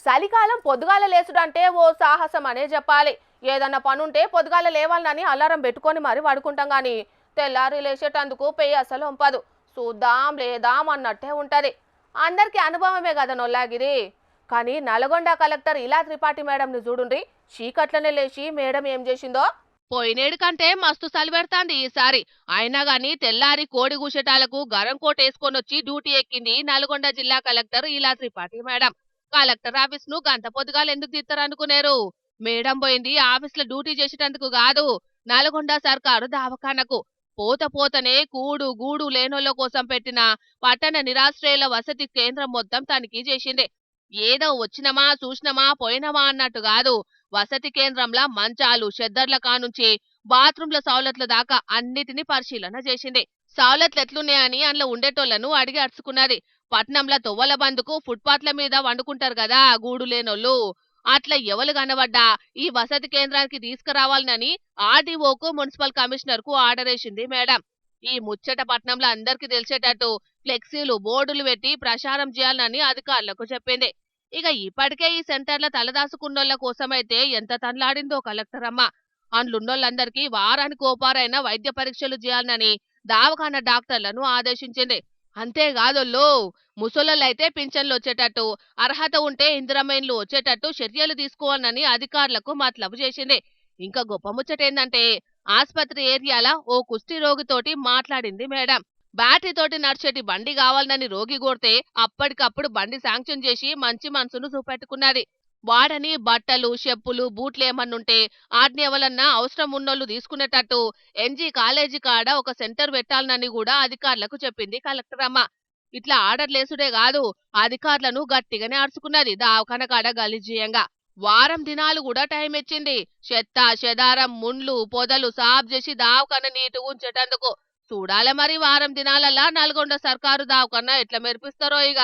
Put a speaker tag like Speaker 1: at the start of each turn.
Speaker 1: చలికాలం పొద్దుగాల లేచుడంటే ఓ సాహసం అనే చెప్పాలి. ఏదన్నా పనుంటే పొద్దుగాల లేవాలని అలారం పెట్టుకొని మరి పడుకుంటాం కానీ తెల్లారి లేచేటందుకు పెయ్యి అసలు వంపదు. చూద్దాం లేదాం అన్నట్టే ఉంటది. అందరికీ అనుభవమే కదా నొల్లాగిరి. కానీ నల్గొండ కలెక్టర్ ఇలా త్రిపాఠి మేడంని చూడుండ్రి. చీకట్లనే లేచి మేడం ఏం చేసిందో.
Speaker 2: పోయినేడు కంటే మస్తు సలిపెడతాంది ఈసారి. అయినా గాని తెల్లారి కోడి కూసేటాలకు గరం కోట్ వేసుకొనొచ్చి డ్యూటీ ఎక్కింది నల్గొండ జిల్లా కలెక్టర్ ఇలా త్రిపాఠి మేడం. కలెక్టర్ ఆఫీస్ ను గంత పొద్దుగాలు ఎందుకు తీస్తారనుకునేరు? మేడం పోయింది ఆఫీస్ లో డ్యూటీ చేసేటందుకు కాదు, నల్గొండ సర్కారు దవాఖానకు. పోత పోతనే కూడు గూడు లేనోళ్ల కోసం పెట్టిన పట్టణ నిరాశ్రయుల వసతి కేంద్రం మొత్తం తనిఖీ చేసింది. ఏదో వచ్చినమా చూసినమా పోయినమా అన్నట్టు కాదు. వసతి కేంద్రంలో మంచాలు షెద్దర్ల కానుంచి బాత్రూంల సౌలతుల దాకా అన్నిటినీ పరిశీలన చేసింది. సౌలతులు ఎట్లున్నాయని అందులో ఉండేటోళ్లను అడిగి అడుచుకున్నది. పట్నంలో తొవ్వల బందుకు ఫుట్పాత్ల మీద వండుకుంటారు కదా గూడు లేనోళ్ళు, అట్లా ఎవరు కనబడ్డా ఈ వసతి కేంద్రానికి తీసుకురావాలని ఆర్డీఓకు మున్సిపల్ కమిషనర్ కు ఆర్డర్ వేసింది మేడం. ఈ ముచ్చట పట్నంలో అందరికీ తెలిసేటట్టు ఫ్లెక్సీలు బోర్డులు పెట్టి ప్రచారం చేయాలని అధికారులకు చెప్పింది. ఇక ఇప్పటికే ఈ సెంటర్ల తలదాసుకున్నోళ్ల కోసమైతే ఎంత తన్లాడిందో కలెక్టర్ అమ్మ. అందులున్నోళ్ళందరికీ వారానికి ఓపారైన వైద్య పరీక్షలు చేయాలని దావఖాన డాక్టర్లను ఆదేశించింది. అంతేకాదోళ్ళు ముసలోళ్ళైతే పింఛన్లు వచ్చేటట్టు, అర్హత ఉంటే ఇందిరమైన్లు వచ్చేటట్టు చర్యలు తీసుకోవాలని అధికారులకు మతలబు చేసింది. ఇంకా గొప్ప ముచ్చటేందంటే ఆస్పత్రి ఏరియాల ఓ కుష్టి రోగితోటి మాట్లాడింది మేడం. బ్యాటరీ తోటి నడిచేటి బండి కావాలని రోగి కోరితే అప్పటికప్పుడు బండి శాంక్షన్ చేసి మంచి మనసును చూపెట్టుకున్నది. వాడని బట్టలు చెప్పులు బూట్లు ఏమన్నుంటే ఆటిని ఎవరన్నా అవసరం ఉన్నోళ్ళు తీసుకునేటట్టు ఎన్జీ కాలేజీ కాడ ఒక సెంటర్ పెట్టాలని కూడా అధికారులకు చెప్పింది కలెక్టర్ అమ్మ. ఇట్లా ఆర్డర్లేసుడే కాదు, అధికారులను గట్టిగానే అరుచుకున్నది దావఖాన కాడ గలీజీయంగా. వారం దినాలు కూడా టైం ఇచ్చింది. చెత్త చెదారం ముండ్లు పొదలు సాఫ్ చేసి దావఖాన నీటుగా ఉంచేటందుకు. చూడాలి మరి వారం దినాలల్లా నల్గొండ సర్కారు దావఖాన ఎట్లా మెరిపిస్తారో ఇక.